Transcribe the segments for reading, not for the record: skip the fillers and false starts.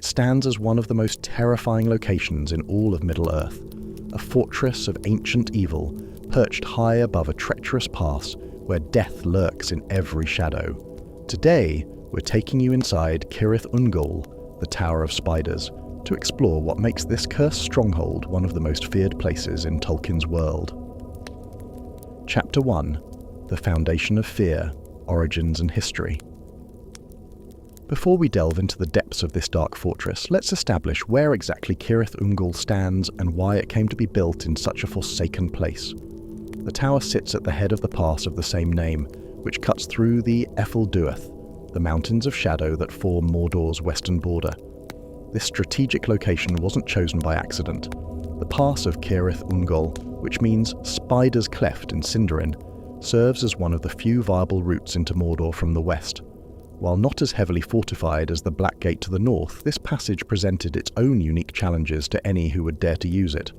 stands as one of the most terrifying locations in all of Middle-earth, a fortress of ancient evil perched high above a treacherous pass where death lurks in every shadow. Today, we're taking you inside Cirith Ungol, the Tower of Spiders, to explore what makes this cursed stronghold one of the most feared places in Tolkien's world. Chapter 1: The Foundation of Fear, Origins and History. Before we delve into the depths of this dark fortress, let's establish where exactly Cirith Ungol stands and why it came to be built in such a forsaken place. The tower sits at the head of the pass of the same name, which cuts through the Duath, the mountains of shadow that form Mordor's western border. This strategic location wasn't chosen by accident. The pass of Cirith Ungol, which means Spider's Cleft in Sindarin, serves as one of the few viable routes into Mordor from the west. While not as heavily fortified as the Black Gate to the north, this passage presented its own unique challenges to any who would dare to use it.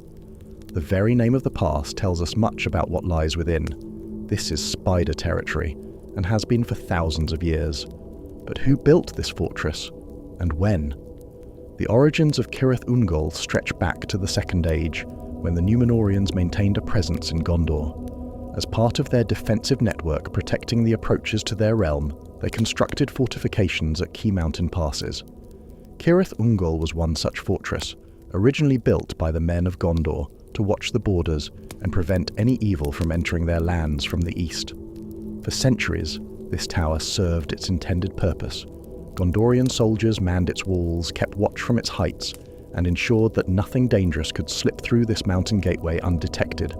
The very name of the pass tells us much about what lies within. This is spider territory, and has been for thousands of years. But who built this fortress, and when? The origins of Cirith Ungol stretch back to the Second Age, when the Númenóreans maintained a presence in Gondor. As part of their defensive network protecting the approaches to their realm, they constructed fortifications at key mountain passes. Cirith Ungol was one such fortress, originally built by the men of Gondor to watch the borders and prevent any evil from entering their lands from the east. For centuries, this tower served its intended purpose. Gondorian soldiers manned its walls, kept watch from its heights, and ensured that nothing dangerous could slip through this mountain gateway undetected.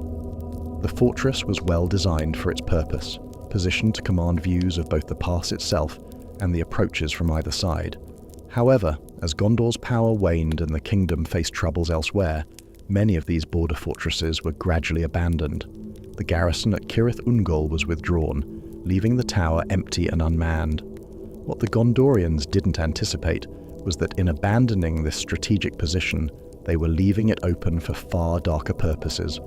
The fortress was well designed for its purpose, positioned to command views of both the pass itself and the approaches from either side. However, as Gondor's power waned and the kingdom faced troubles elsewhere, many of these border fortresses were gradually abandoned. The garrison at Cirith Ungol was withdrawn, leaving the tower empty and unmanned. What the Gondorians didn't anticipate was that in abandoning this strategic position, they were leaving it open for far darker purposes.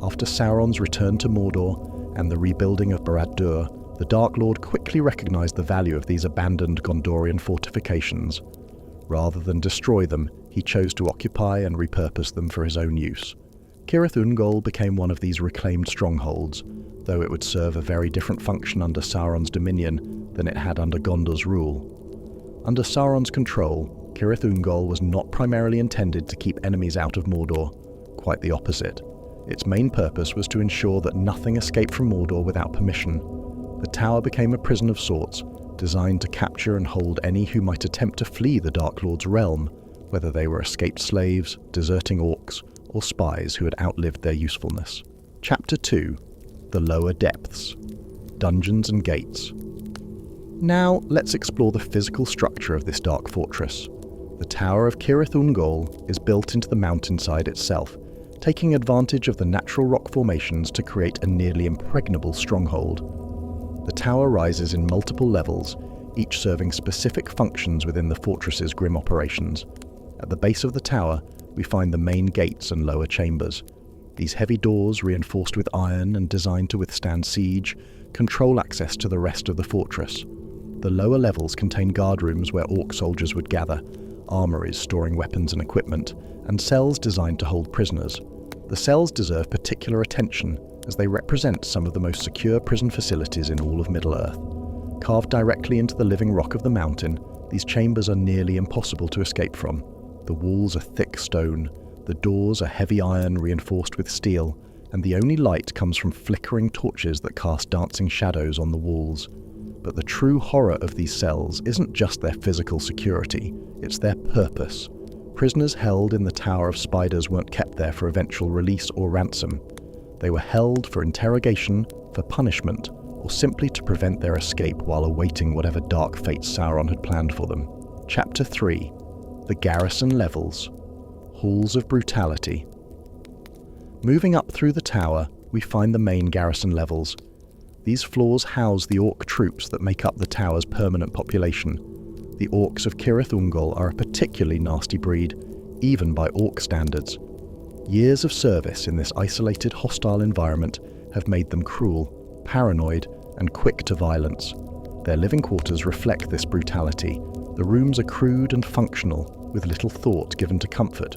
After Sauron's return to Mordor and the rebuilding of Barad-dûr, the Dark Lord quickly recognized the value of these abandoned Gondorian fortifications. Rather than destroy them, he chose to occupy and repurpose them for his own use. Cirith Ungol became one of these reclaimed strongholds, though it would serve a very different function under Sauron's dominion than it had under Gondor's rule. Under Sauron's control, Cirith Ungol was not primarily intended to keep enemies out of Mordor, quite the opposite. Its main purpose was to ensure that nothing escaped from Mordor without permission. The tower became a prison of sorts, designed to capture and hold any who might attempt to flee the Dark Lord's realm, whether they were escaped slaves, deserting orcs, or spies who had outlived their usefulness. Chapter 2: The Lower Depths, Dungeons and Gates. Now, let's explore the physical structure of this dark fortress. The Tower of Cirith Ungol is built into the mountainside itself, taking advantage of the natural rock formations to create a nearly impregnable stronghold. The tower rises in multiple levels, each serving specific functions within the fortress's grim operations. At the base of the tower, we find the main gates and lower chambers. These heavy doors, reinforced with iron and designed to withstand siege, control access to the rest of the fortress. The lower levels contain guard rooms where orc soldiers would gather, armories storing weapons and equipment, and cells designed to hold prisoners. The cells deserve particular attention, as they represent some of the most secure prison facilities in all of Middle-earth. Carved directly into the living rock of the mountain, these chambers are nearly impossible to escape from. The walls are thick stone, the doors are heavy iron reinforced with steel, and the only light comes from flickering torches that cast dancing shadows on the walls. But the true horror of these cells isn't just their physical security, it's their purpose. Prisoners held in the Tower of Spiders weren't kept there for eventual release or ransom. They were held for interrogation, for punishment, or simply to prevent their escape while awaiting whatever dark fate Sauron had planned for them. Chapter 3: The Garrison Levels, Halls of Brutality. Moving up through the tower, we find the main garrison levels. These floors house the orc troops that make up the tower's permanent population. The orcs of Cirith Ungol are a particularly nasty breed, even by orc standards. Years of service in this isolated, hostile environment have made them cruel, paranoid, and quick to violence. Their living quarters reflect this brutality, The rooms are crude and functional, with little thought given to comfort.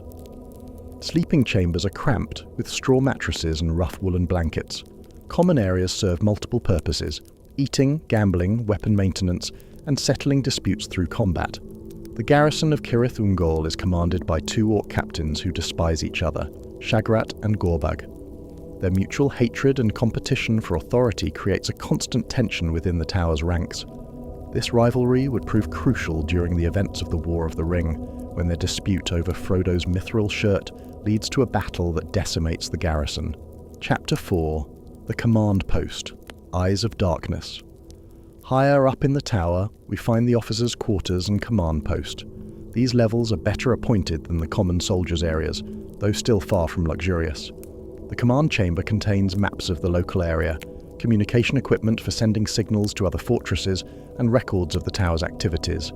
Sleeping chambers are cramped, with straw mattresses and rough woolen blankets. Common areas serve multiple purposes: eating, gambling, weapon maintenance, and settling disputes through combat. The garrison of Cirith Ungol is commanded by 2 orc captains who despise each other, Shagrat and Gorbag. Their mutual hatred and competition for authority creates a constant tension within the tower's ranks. This rivalry would prove crucial during the events of the War of the Ring, when their dispute over Frodo's mithril shirt leads to a battle that decimates the garrison. Chapter 4: The Command Post, Eyes of Darkness. Higher up in the tower, we find the officers' quarters and command post. These levels are better appointed than the common soldiers' areas, though still far from luxurious. The command chamber contains maps of the local area, communication equipment for sending signals to other fortresses, and records of the tower's activities.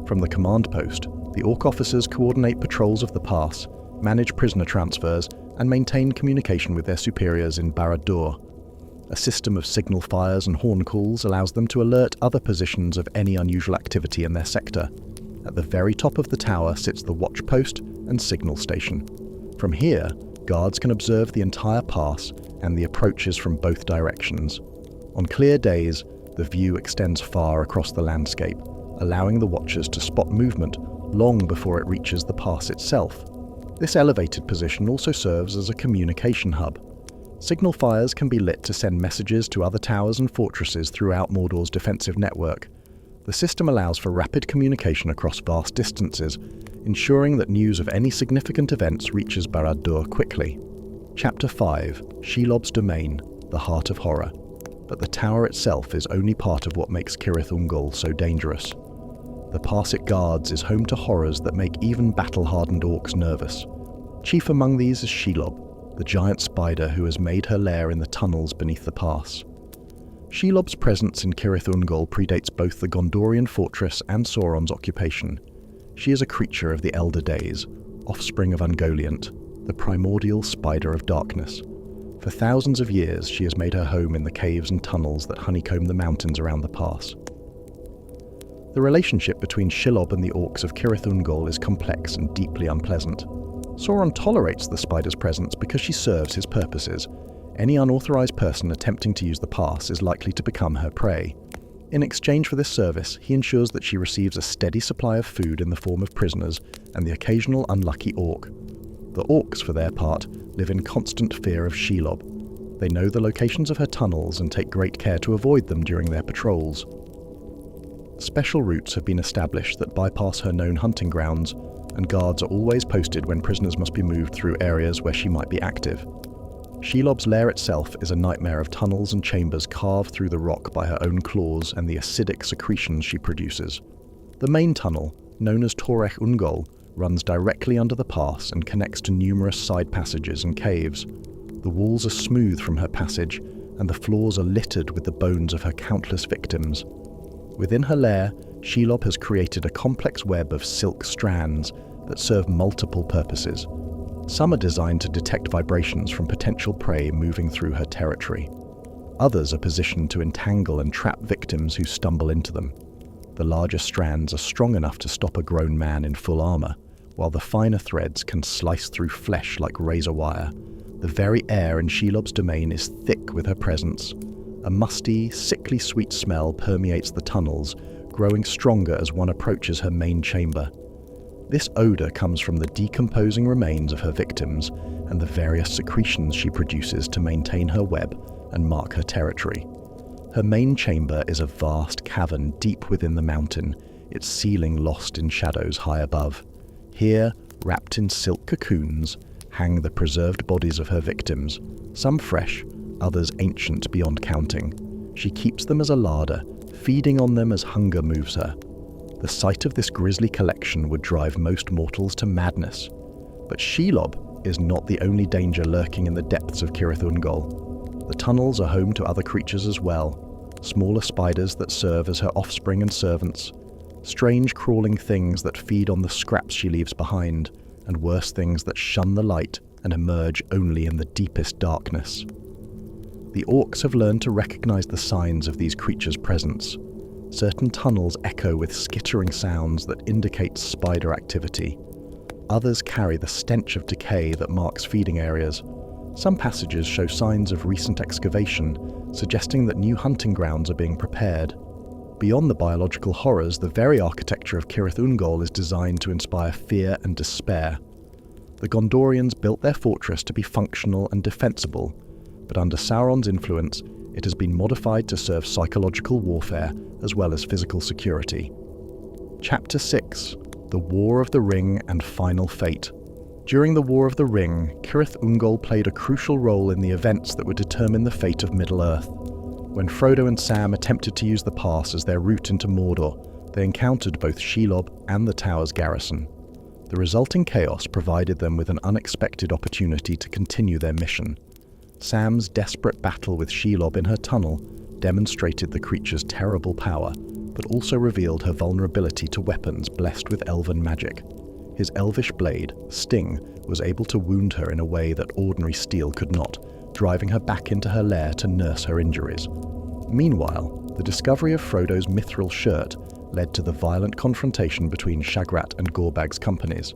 From the command post, the orc officers coordinate patrols of the pass, manage prisoner transfers, and maintain communication with their superiors in Barad-dûr. A system of signal fires and horn calls allows them to alert other positions of any unusual activity in their sector. At the very top of the tower sits the watch post and signal station. From here, guards can observe the entire pass and the approaches from both directions. On clear days, the view extends far across the landscape, allowing the watchers to spot movement long before it reaches the pass itself. This elevated position also serves as a communication hub. Signal fires can be lit to send messages to other towers and fortresses throughout Mordor's defensive network. The system allows for rapid communication across vast distances, ensuring that news of any significant events reaches Barad-dûr quickly. Chapter 5: Shelob's Domain, the Heart of Horror. But the tower itself is only part of what makes Cirith Ungol so dangerous. The pass it guards is home to horrors that make even battle-hardened orcs nervous. Chief among these is Shelob, the giant spider who has made her lair in the tunnels beneath the pass. Shelob's presence in Cirith Ungol predates both the Gondorian fortress and Sauron's occupation. She is a creature of the Elder Days, offspring of Ungoliant, the primordial spider of darkness. For thousands of years, she has made her home in the caves and tunnels that honeycomb the mountains around the pass. The relationship between Shelob and the orcs of Cirith Ungol is complex and deeply unpleasant. Sauron tolerates the spider's presence because she serves his purposes. Any unauthorized person attempting to use the pass is likely to become her prey. In exchange for this service, he ensures that she receives a steady supply of food in the form of prisoners and the occasional unlucky orc. The orcs, for their part, live in constant fear of Shelob. They know the locations of her tunnels and take great care to avoid them during their patrols. Special routes have been established that bypass her known hunting grounds, and guards are always posted when prisoners must be moved through areas where she might be active. Shelob's lair itself is a nightmare of tunnels and chambers carved through the rock by her own claws and the acidic secretions she produces. The main tunnel, known as Cirith Ungol, runs directly under the pass and connects to numerous side passages and caves. The walls are smooth from her passage, and the floors are littered with the bones of her countless victims. Within her lair, Shelob has created a complex web of silk strands that serve multiple purposes. Some are designed to detect vibrations from potential prey moving through her territory. Others are positioned to entangle and trap victims who stumble into them. The larger strands are strong enough to stop a grown man in full armor, while the finer threads can slice through flesh like razor wire. The very air in Shelob's domain is thick with her presence. A musty, sickly sweet smell permeates the tunnels, growing stronger as one approaches her main chamber. This odor comes from the decomposing remains of her victims and the various secretions she produces to maintain her web and mark her territory. Her main chamber is a vast cavern deep within the mountain, its ceiling lost in shadows high above. Here, wrapped in silk cocoons, hang the preserved bodies of her victims, some fresh, others ancient beyond counting. She keeps them as a larder, feeding on them as hunger moves her. The sight of this grisly collection would drive most mortals to madness. But Shelob is not the only danger lurking in the depths of Cirith Ungol. The tunnels are home to other creatures as well, smaller spiders that serve as her offspring and servants, strange crawling things that feed on the scraps she leaves behind, and worse things that shun the light and emerge only in the deepest darkness. The orcs have learned to recognize the signs of these creatures' presence. Certain tunnels echo with skittering sounds that indicate spider activity. Others carry the stench of decay that marks feeding areas. Some passages show signs of recent excavation, suggesting that new hunting grounds are being prepared. Beyond the biological horrors, the very architecture of Cirith Ungol is designed to inspire fear and despair. The Gondorians built their fortress to be functional and defensible, but under Sauron's influence, it has been modified to serve psychological warfare as well as physical security. Chapter 6: The War of the Ring and Final Fate. During the War of the Ring, Cirith Ungol played a crucial role in the events that would determine the fate of Middle-earth. When Frodo and Sam attempted to use the pass as their route into Mordor, they encountered both Shelob and the Tower's garrison. The resulting chaos provided them with an unexpected opportunity to continue their mission. Sam's desperate battle with Shelob in her tunnel demonstrated the creature's terrible power, but also revealed her vulnerability to weapons blessed with elven magic. His elvish blade, Sting, was able to wound her in a way that ordinary steel could not, driving her back into her lair to nurse her injuries. Meanwhile, the discovery of Frodo's mithril shirt led to the violent confrontation between Shagrat and Gorbag's companies.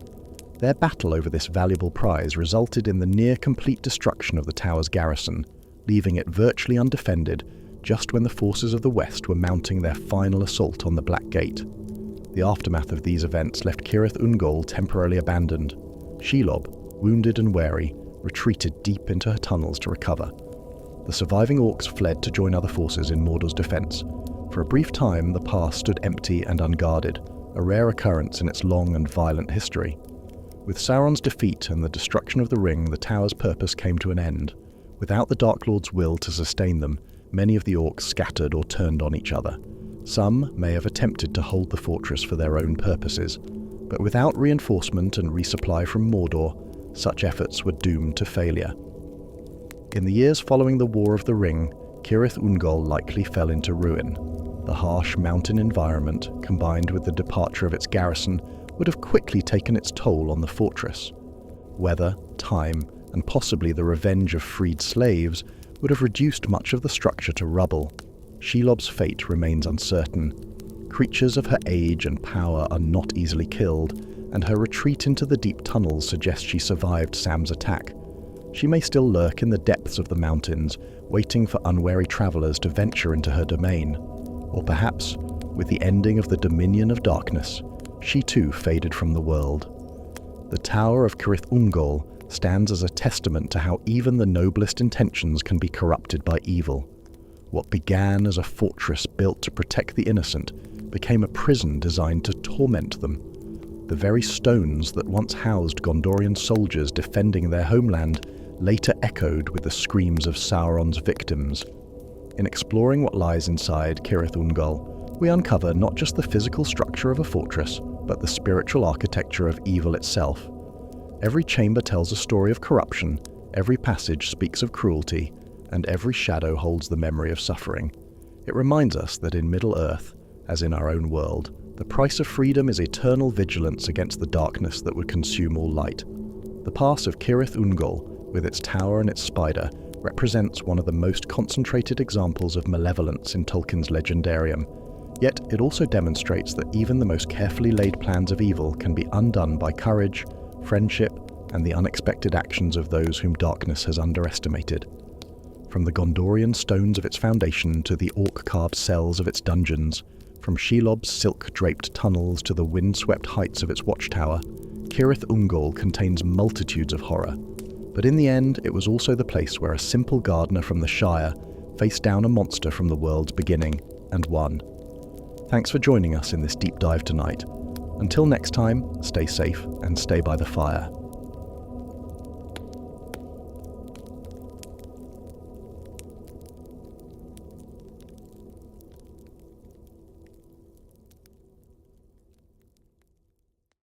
Their battle over this valuable prize resulted in the near-complete destruction of the Tower's garrison, leaving it virtually undefended just when the forces of the West were mounting their final assault on the Black Gate. The aftermath of these events left Cirith Ungol temporarily abandoned. Shelob, wounded and wary, retreated deep into her tunnels to recover. The surviving orcs fled to join other forces in Mordor's defense. For a brief time, the pass stood empty and unguarded, a rare occurrence in its long and violent history. With Sauron's defeat and the destruction of the ring, the Tower's purpose came to an end. Without the Dark Lord's will to sustain them, many of the orcs scattered or turned on each other. Some may have attempted to hold the fortress for their own purposes, but without reinforcement and resupply from Mordor, such efforts were doomed to failure. In the years following the War of the Ring, Cirith Ungol likely fell into ruin. The harsh mountain environment, combined with the departure of its garrison, would have quickly taken its toll on the fortress. Weather, time, and possibly the revenge of freed slaves would have reduced much of the structure to rubble. Shelob's fate remains uncertain. Creatures of her age and power are not easily killed, and her retreat into the deep tunnels suggests she survived Sam's attack. She may still lurk in the depths of the mountains, waiting for unwary travelers to venture into her domain. Or perhaps, with the ending of the Dominion of Darkness, she too faded from the world. The Tower of Cirith Ungol stands as a testament to how even the noblest intentions can be corrupted by evil. What began as a fortress built to protect the innocent became a prison designed to torment them. The very stones that once housed Gondorian soldiers defending their homeland later echoed with the screams of Sauron's victims. In exploring what lies inside Cirith Ungol, we uncover not just the physical structure of a fortress, but the spiritual architecture of evil itself. Every chamber tells a story of corruption, every passage speaks of cruelty, and every shadow holds the memory of suffering. It reminds us that in Middle-earth, as in our own world, the price of freedom is eternal vigilance against the darkness that would consume all light. The pass of Cirith Ungol, with its tower and its spider, represents one of the most concentrated examples of malevolence in Tolkien's legendarium. Yet it also demonstrates that even the most carefully laid plans of evil can be undone by courage, friendship, and the unexpected actions of those whom darkness has underestimated. From the Gondorian stones of its foundation to the orc-carved cells of its dungeons, from Shelob's silk-draped tunnels to the wind-swept heights of its watchtower, Cirith Ungol contains multitudes of horror. But in the end, it was also the place where a simple gardener from the Shire faced down a monster from the world's beginning and won. Thanks for joining us in this deep dive tonight. Until next time, stay safe and stay by the fire.